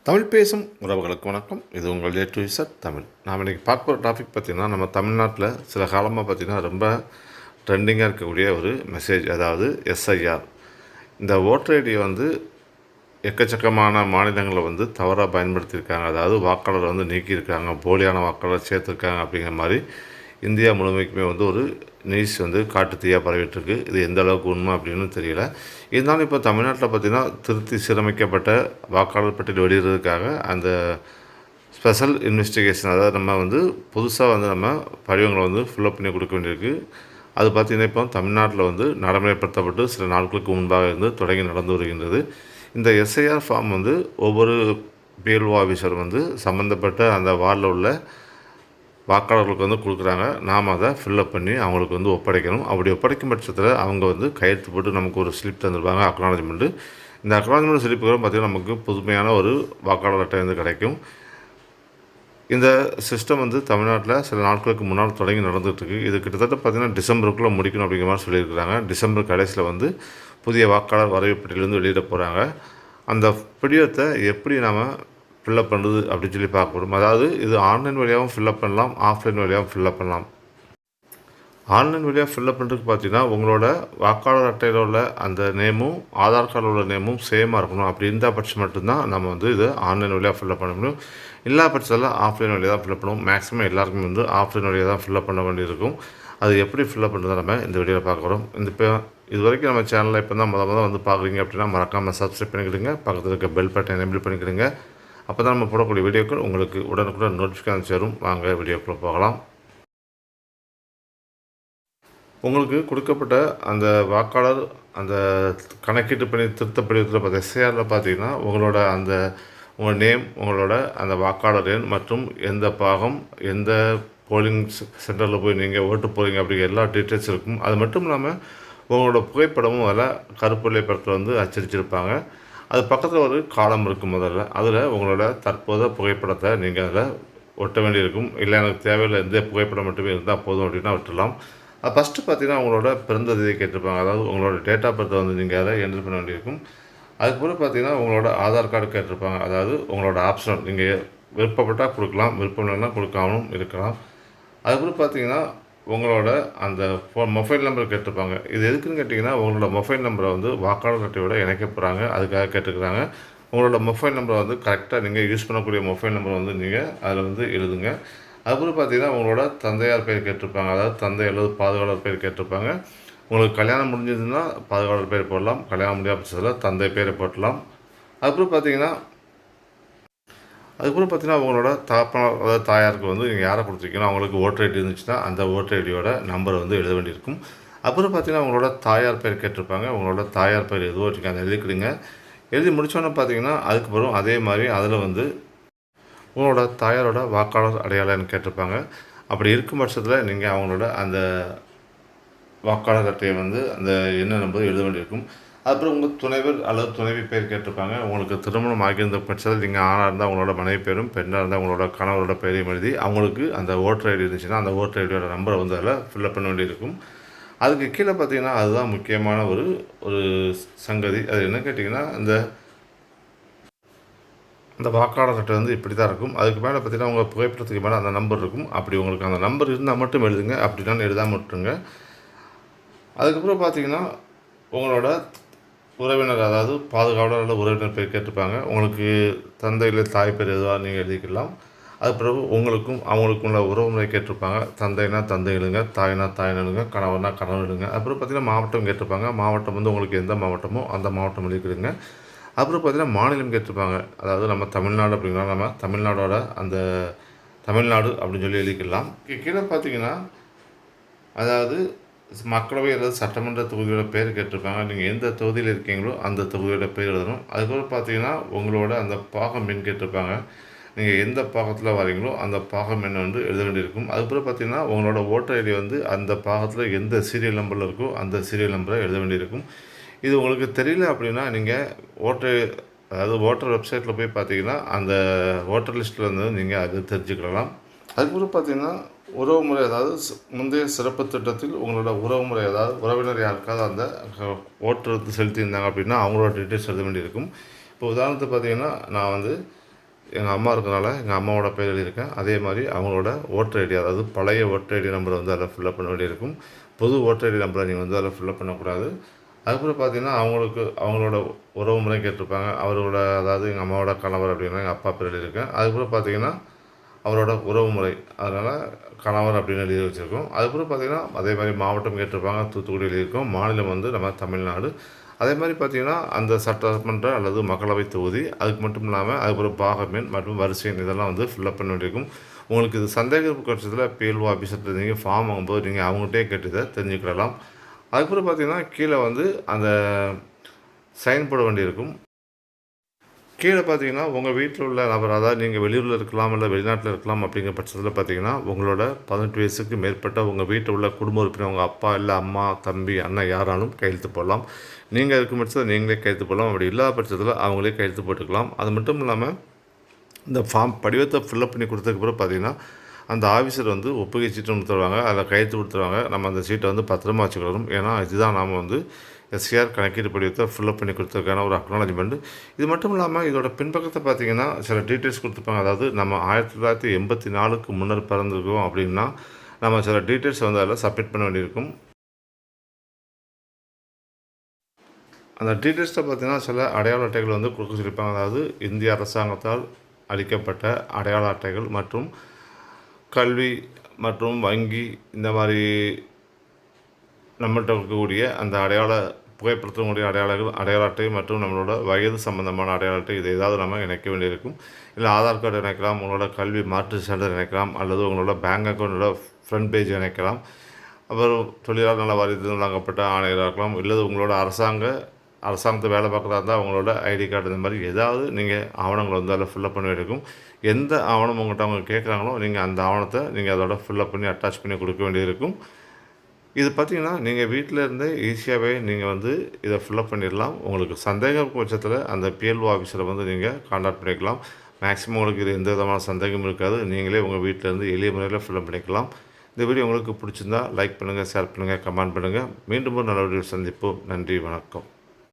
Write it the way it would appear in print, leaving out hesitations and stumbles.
தமிழ் பேசும் உறவுகளுக்கு வணக்கம். இது உங்கள் ஏ டு இசட் தமிழ். நாம் இன்றைக்கி பார்க்க போகிற டாபிக் பார்த்திங்கன்னா, நம்ம தமிழ்நாட்டில் சில காலமாக பார்த்திங்கன்னா ரொம்ப ட்ரெண்டிங்காக இருக்கக்கூடிய ஒரு மெசேஜ், அதாவது எஸ்ஐஆர். இந்த ஓட்டர் ஐடியை எக்கச்சக்கமான மாநிலங்களில் தவறாக பயன்படுத்தியிருக்காங்க. அதாவது வாக்காளரை நீக்கியிருக்காங்க, போலியான வாக்காளரை சேர்த்துருக்காங்க அப்படிங்கிற மாதிரி இந்தியா முழுமைக்குமே ஒரு நியூஸ் காட்டு தீயாக பரவிட்டுருக்கு. இது எந்த அளவுக்கு உண்மை அப்படின்னு தெரியல. இருந்தாலும் இப்போ தமிழ்நாட்டில் பார்த்திங்கன்னா திருத்தி சீரமைக்கப்பட்ட வாக்காளர் பட்டியல் வெளியிடுறதுக்காக அந்த ஸ்பெஷல் இன்வெஸ்டிகேஷன், அதாவது நம்ம புதுசாக நம்ம படிவங்களை ஃபில்அப் பண்ணி கொடுக்க வேண்டியிருக்கு. அது பார்த்திங்கன்னா இப்போ தமிழ்நாட்டில் நடைமுறைப்படுத்தப்பட்டு சில நாட்களுக்கு முன்பாக தொடங்கி நடந்து வருகின்றது. இந்த எஸ்ஐஆர் ஃபார்ம் ஒவ்வொரு பிஎல்ஓ ஆஃபீஸரும் சம்மந்தப்பட்ட அந்த வார்டில் உள்ள வாக்காளர்களுக்கு கொடுக்குறாங்க. நாம் அதை ஃபில்லப் பண்ணி அவங்களுக்கு ஒப்படைக்கணும். அப்படி ஒப்படைக்கும் பட்சத்தில் அவங்க கையெழுத்து போட்டு நமக்கு ஒரு ஸ்லிப் தந்துருப்பாங்க, அக்னாலஜ்மெண்ட்டு. இந்த அக்னாலஜ்மெண்ட் ஸ்லிப்புகளும் பார்த்திங்கன்னா நமக்கு புதுமையான ஒரு வாக்காளர் அட்டை கிடைக்கும். இந்த சிஸ்டம் தமிழ்நாட்டில் சில நாட்களுக்கு முன்னால் தொடங்கி நடந்துகிட்ருக்கு. இது கிட்டத்தட்ட பார்த்திங்கன்னா டிசம்பருக்குள்ளே முடிக்கணும் அப்படிங்கிற மாதிரி சொல்லியிருக்கிறாங்க. டிசம்பர் கடைசியில் புதிய வாக்காளர் வரவேற்பட்டியிலேருந்து வெளியிட போகிறாங்க. அந்த படிவத்தை எப்படி நாம் ஃபில்லப் பண்ணுறது அப்படின்னு சொல்லி பார்க்க போகிறோம். அதாவது இது ஆன்லைன் வழியாகவும் ஃபில்லப் பண்ணலாம், ஆஃப்லைன் வழியாகவும் ஃபில்லப் பண்ணலாம். ஆன்லைன் வழியாக ஃபில்லப் பண்ணுறதுக்கு பார்த்தீங்கன்னா, உங்களோட வாக்காளர் அட்டையில் உள்ள அந்த நேமும் ஆதார் கார்டில் உள்ள நேமும் சேமாக இருக்கணும். அப்படி இருந்தால் பட்சம் மட்டும்தான் நம்ம இதை ஆன்லைன் வழியாக ஃபில்லப் பண்ண முடியும். எல்லா பட்சத்தில் ஆஃப்லைன் வழியாக தான் ஃபில்லப் பண்ணுவோம். மேக்ஸிமம் எல்லாருக்குமே ஆஃப்லைன் வழியாக தான் ஃபில்லப் பண்ண வேண்டியிருக்கும். அது எப்படி ஃபில்லப் பண்ணுறதை நம்ம இந்த வீடியோவில் பார்க்க போகிறோம். இப்போ இது வரைக்கும் நம்ம சேனலில் இப்போ தான் முதல்ல பார்க்குறீங்க அப்படின்னா மறக்காமல் சப்ஸ்கிரைப் பண்ணிக்கிடுங்க. பக்கத்தில் இருக்க பெல் பட்டன் எனேபிள் பண்ணிக்கிடுங்க. அப்போ தான் நம்ம போடக்கூடிய வீடியோக்கள் உங்களுக்கு உடனுக்குடன் நோட்டிஃபிகேஷன் சேரும். வாங்க வீடியோக்குள்ளே போகலாம். உங்களுக்கு கொடுக்கப்பட்ட அந்த வாக்காளர் அந்த கணக்கீட்டு பணி திருத்த படிவத்தில் எஸ்ஐஆரில் பார்த்தீங்கன்னா உங்களோட நேம், உங்களோட அந்த வாக்காளர் எண் மற்றும் எந்த பாகம், எந்த போலிங் சென்டரில் போய் நீங்கள் ஓட்டு போகிறீங்க அப்படிங்கிற எல்லா டீட்டெயில்ஸ் இருக்கும். அது மட்டும் இல்லாமல் உங்களோட புகைப்படமும் அதில் கருப்பு படத்தில் அச்சடிச்சிருப்பாங்க. அது பக்கத்தில் ஒரு காலம் இருக்கும். முதல்ல அதில் உங்களோட தற்போதைய புகைப்படத்தை நீங்கள் அதில் ஒட்ட வேண்டியிருக்கும். இல்லை எனக்கு தேவையில்லை, எந்த புகைப்படம் மட்டுமே இருந்தால் போதும் அப்படின்னா விட்டுடலாம். அது ஃபஸ்ட்டு பார்த்தீங்கன்னா உங்களோட பிறந்த தேதி கேட்டிருப்பாங்க. அதாவது உங்களோட டேட் ஆஃப் பர்த்தை நீங்கள் அதை என்ட்ரு பண்ண வேண்டியிருக்கும். அதுக்கப்புறம் பார்த்தீங்கன்னா உங்களோட ஆதார் கார்டு கேட்டிருப்பாங்க. அதாவது உங்களோட ஆப்ஷன் நீங்கள் விருப்பப்பட்டால் கொடுக்கலாம், விருப்பம் இல்லைன்னா கொடுக்காமலும் இருக்கலாம். அதுக்கப்புறம் பார்த்தீங்கன்னா உங்களோட அந்த மொபைல் நம்பர் கேட்டிருப்பாங்க. இது எதுக்குன்னு கேட்டிங்கன்னா, உங்களோட மொபைல் நம்பரை வாக்காளர் அட்டையோட இணைக்க போகிறாங்க, அதுக்காக கேட்டுக்கிறாங்க. உங்களோட மொபைல் நம்பரை கரெக்டாக நீங்கள் யூஸ் பண்ணக்கூடிய மொபைல் நம்பரை நீங்கள் அதில் எழுதுங்க. அதுக்கப்புறம் பார்த்தீங்கன்னா உங்களோட தந்தையார் பேர் கேட்டிருப்பாங்க. அதாவது தந்தை அல்லது பாதுகாவலர் பேர் கேட்டிருப்பாங்க. உங்களுக்கு கல்யாணம் முடிஞ்சதுன்னா பாதுகாவலர் பேர் போடலாம், கல்யாணம் முடியாத பட்சத்தில் தந்தை பேரை போட்டலாம். அதுக்கப்புறம் பார்த்தீங்கன்னா உங்களோட தகப்பனார் அதாவது தாயாருக்கு நீங்கள் யாரை கொடுத்துருக்கீங்களோ அவங்களுக்கு ஓட்டர் ஐடி இருந்துச்சுன்னா அந்த ஓட்டர் ஐடியோட நம்பரை எழுத வேண்டியிருக்கும். அப்புறம் பார்த்தீங்கன்னா உங்களோட தாயார் பேர் கேட்டிருப்பாங்க. உங்களோட தாயார் பேர் எதுவோ இருக்காங்க எழுதிக்கிடுங்க. எழுதி முடித்தோன்னே பார்த்தீங்கன்னா அதுக்கப்புறம் அதே மாதிரி அதில் உங்களோட தாயாரோட வாக்காளர் அடையாளம்னு கேட்டிருப்பாங்க. அப்படி இருக்கும் பட்சத்தில் நீங்கள் அவங்களோட அந்த வாக்காளர் அட்டையை அந்த என்ன நம்பர் எழுத வேண்டியிருக்கும். அப்புறம் உங்கள் துணைவர் அல்லது துணைவி பேர் கேட்டிருப்பாங்க. உங்களுக்கு திருமணம் ஆகியிருந்த பட்சத்தில் நீங்கள் ஆணாக இருந்தால் அவங்களோட மனைவி பேரும், பெண்ணாக இருந்தால் அவங்களோட கணவரோட பேரையும் எழுதி அவங்களுக்கு அந்த ஓட்டர் ஐடி இருந்துச்சுன்னா அந்த ஓட்டர் ஐடியோட நம்பரை அதில் ஃபில்லப் பண்ண வேண்டியிருக்கும். அதுக்கு கீழே பார்த்தீங்கன்னா அதுதான் முக்கியமான ஒரு சங்கதி. அது என்ன கேட்டிங்கன்னா, அந்த வாக்காளர் அட்டை இப்படி தான் இருக்கும். அதுக்கு மேலே பார்த்தீங்கன்னா உங்கள் புகைப்படத்துக்கு மேலே அந்த நம்பர் இருக்கும். அப்படி உங்களுக்கு அந்த நம்பர் இருந்தால் மட்டும் எழுதுங்க, அப்படின்னா எழுதாமல் விட்டுருங்க. அதுக்கப்புறம் பார்த்தீங்கன்னா உங்களோட உறவினர், அதாவது பாதுகாவலர் அல்லது உறவினர் பேர் கேட்டிருப்பாங்க. உங்களுக்கு தந்தை இல்லை தாய் பேர் எதுவாக நீங்கள் எழுதிக்கலாம். அது பிறகு உங்களுக்கும் அவங்களுக்கும் உள்ள உறவுமுறை கேட்டிருப்பாங்க. தந்தைனா தந்தை எழுதுங்க, தாய்னா தாய் எழுதுங்க, கணவர்னா கணவன் எழுதுங்க. அப்புறம் பார்த்திங்கன்னா மாவட்டம் கேட்டிருப்பாங்க. மாவட்டம் உங்களுக்கு எந்த மாவட்டமோ அந்த மாவட்டம் எழுதிக்கிடுங்க. அப்புறம் பார்த்திங்கன்னா மாநிலம் கேட்டிருப்பாங்க. அதாவது நம்ம தமிழ்நாடு அப்படின்னா நம்ம தமிழ்நாடோட அந்த தமிழ்நாடு அப்படின்னு சொல்லி எழுதிக்கலாம். கீழே பார்த்திங்கன்னா அதாவது மக்களவை அல்லது சட்டமன்ற தொகுதியோட பேர் கேட்டிருப்பாங்க. நீங்கள் எந்த தொகுதியில் இருக்கீங்களோ அந்த தொகுதியோட பேர் எழுதணும். அதுக்கப்புறம் பார்த்தீங்கன்னா உங்களோட அந்த பாகம் எண் கேட்டிருப்பாங்க. நீங்கள் எந்த பாகத்தில் வரீங்களோ அந்த பாகம் எண் எழுத வேண்டியிருக்கும். அதுக்கப்புறம் பார்த்தீங்கன்னா உங்களோட ஓட்டர் ஐடி அந்த பாகத்தில் எந்த சீரியல் நம்பரில் இருக்கோ அந்த சீரியல் நம்பரை எழுத வேண்டியிருக்கும். இது உங்களுக்கு தெரியல அப்படின்னா நீங்கள் ஓட்டர் வெப்சைட்டில் போய் பார்த்தீங்கன்னா அந்த ஓட்டர் லிஸ்ட்டில் நீங்கள் அது தெரிஞ்சுக்கலாம். அதுக்கப்புறம் பார்த்தீங்கன்னா உறவுமுறை, அதாவது முந்தைய சிறப்பு திட்டத்தில் உங்களோட உறவுமுறை, அதாவது உறவினர் யாருக்காவது அந்த ஓட்டு செலுத்தியிருந்தாங்க அப்படின்னா அவங்களோட டீட்டெயில்ஸ் எழுத வேண்டியிருக்கும். இப்போ உதாரணத்துக்கு பார்த்தீங்கன்னா நான் எங்கள் அம்மா இருக்கனால எங்கள் அம்மாவோட பேர் எழுதியிருக்கேன். அதே மாதிரி அவங்களோட ஓட்டர் ஐடி, அதாவது பழைய ஓட்டர் ஐடி நம்பரை வந்து அதில் ஃபில்லப் பண்ண வேண்டியிருக்கும். புது ஓட்டர் ஐடி நம்பரை நீங்கள் வந்து அதில் ஃபில்லப் பண்ணக்கூடாது. அதுக்கப்புறம் பார்த்தீங்கன்னா, அவங்களோட உறவு முறை கேட்டிருப்பாங்க. அவரோட, அதாவது எங்கள் அம்மாவோட கணவர் அப்படின்னா எங்கள் அப்பா பேர் எழுதியிருக்கேன். அதுக்கப்புறம் பார்த்தீங்கன்னா, அவரோட உறவு முறை, அதனால் கணவர் அப்படின்னு எழுதி வச்சுருக்கோம். அதுக்கப்புறம் பார்த்தீங்கன்னா, அதே மாதிரி மாவட்டம் கேட்டிருப்பாங்க. தூத்துக்குடி எழுதியிருக்கோம். மாநிலம் வந்து நம்ம தமிழ்நாடு. அதே மாதிரி பார்த்தீங்கன்னா, அந்த சட்டமன்ற அல்லது மக்களவை தொகுதி, அதுக்கு மட்டும் இல்லாமல் அதுக்கப்புறம் பாகப் எண் மற்றும் வரிசை எண் இதெல்லாம் வந்து ஃபில்லப் பண்ண வேண்டியிருக்கும். உங்களுக்கு இது சந்தேகம் பட்சத்தில் பிஎல்ஓ ஆஃபீஸர்கிட்ட நீங்கள் ஃபார்ம் வாங்கும்போது நீங்கள் அவங்ககிட்டயே கேட்டு இதை தெரிஞ்சுக்கிடலாம். அதுக்கப்புறம் பார்த்தீங்கன்னா, கீழே வந்து அந்த சைன் போட வேண்டியிருக்கும். கீழே பார்த்தீங்கன்னா, உங்கள் வீட்டில் உள்ள நபர், அதாவது நீங்கள் வெளியூரில் இருக்கலாம், இல்லை வெளிநாட்டில் இருக்கலாம். அப்படிங்கிற பட்சத்தில் பார்த்தீங்கன்னா, உங்களோட 18 வயசுக்கு மேற்பட்ட உங்கள் வீட்டில் உள்ள குடும்ப உறுப்பினர், உங்கள் அப்பா இல்லை அம்மா, தம்பி, அண்ணன் யாராலும் கையெழுத்து போடலாம். நீங்கள் இருக்கும் பட்சத்தில் நீங்களே கையெழுத்து போடலாம். அப்படி இல்லாத பட்சத்தில் அவங்களே கையெழுத்து போட்டுக்கலாம். அது மட்டும் இல்லாமல், இந்த படிவத்தை ஃபில்லப் பண்ணி கொடுத்ததுக்கப்புறம் பார்த்தீங்கன்னா, அந்த ஆஃபீஸர் வந்து ஒப்புகை சீட்டு ஒன்று தருவாங்க. அதில் கையெழுத்து கொடுத்துருவாங்க. நம்ம அந்த சீட்டை வந்து பத்திரமா வச்சுக்கணும். ஏன்னா இதுதான் நாம் வந்து எஸ்சிஆர் கணக்கீடு படிவத்தை ஃபில்லப் பண்ணி கொடுத்ததுக்கான ஒரு அக்னாலஜ்மெண்ட். இது மட்டும் இல்லாமல் இதோட பின்பக்கத்தை பார்த்தீங்கன்னா சில டீட்டெயில்ஸ் கொடுத்துருப்பாங்க. அதாவது நம்ம 1984க்கு முன்னர் பிறந்திருக்கோம் அப்படின்னா நம்ம சில டீட்டெயில்ஸ் வந்து அதில் சப்மிட் பண்ண வேண்டியிருக்கும். அந்த டீட்டெயில்ஸில் பார்த்தீங்கன்னா சில அடையாள அட்டைகள் வந்து கொடுக்க சொல்லியிருப்பாங்க. அதாவது இந்திய அரசாங்கத்தால் அளிக்கப்பட்ட அடையாள அட்டைகள் மற்றும் கல்வி மற்றும் வங்கி, இந்த மாதிரி நம்மள்கிட்ட இருக்கக்கூடிய அந்த புகைப்படத்தினுடைய அடையாள அட்டை மற்றும் நம்மளோட வயது சம்பந்தமான அடையாள அட்டை, இது ஏதாவது நம்ம இணைக்க வேண்டியிருக்கும். இல்லை ஆதார் கார்டு இணைக்கலாம், உங்களோட கல்வி மாற்று சான்றிதழ் இணைக்கலாம், அல்லது உங்களோட பேங்க் அக்கௌண்ட்டோட ஃப்ரண்ட் பேஜ் இணைக்கலாம். அப்புறம் தொழிலாளர் நல வாரியத்தில் வழங்கப்பட்ட ஆணையராக இருக்கலாம், இல்லை உங்களோட அரசாங்கத்தை வேலை பார்க்குறதா இருந்தால் அவங்களோட ஐடி கார்டு, இந்த மாதிரி ஏதாவது நீங்கள் ஆவணங்களை வந்து அதில் ஃபில்லப் பண்ண வேண்டியிருக்கும். எந்த ஆவணம் உங்கள்கிட்ட அவங்க கேட்குறாங்களோ நீங்கள் அந்த ஆவணத்தை நீங்கள் அதோட ஃபில்லப் பண்ணி அட்டாச் பண்ணி கொடுக்க வேண்டியிருக்கும். இது பார்த்திங்கன்னா நீங்கள் வீட்டில் இருந்தே ஈஸியாகவே நீங்கள் வந்து இதை ஃபில்லப் பண்ணிடலாம். உங்களுக்கு சந்தேகம் பட்சத்தில் அந்த பிஎல்ஓ ஆஃபீஸரை வந்து நீங்கள் கான்டாக்ட் பண்ணிக்கலாம். மேக்ஸிமம் உங்களுக்கு இது எந்த விதமான சந்தேகமும் இருக்காது. நீங்களே உங்கள் வீட்டிலேருந்து எளிய முறையில் ஃபில்லப் பண்ணிக்கலாம். இந்த வீடியோ உங்களுக்கு பிடிச்சிருந்தால் லைக் பண்ணுங்கள், ஷேர் பண்ணுங்கள், கமெண்ட் பண்ணுங்கள். மீண்டும் ஒரு நல்ல வீடியோ சந்திப்போம். நன்றி, வணக்கம்.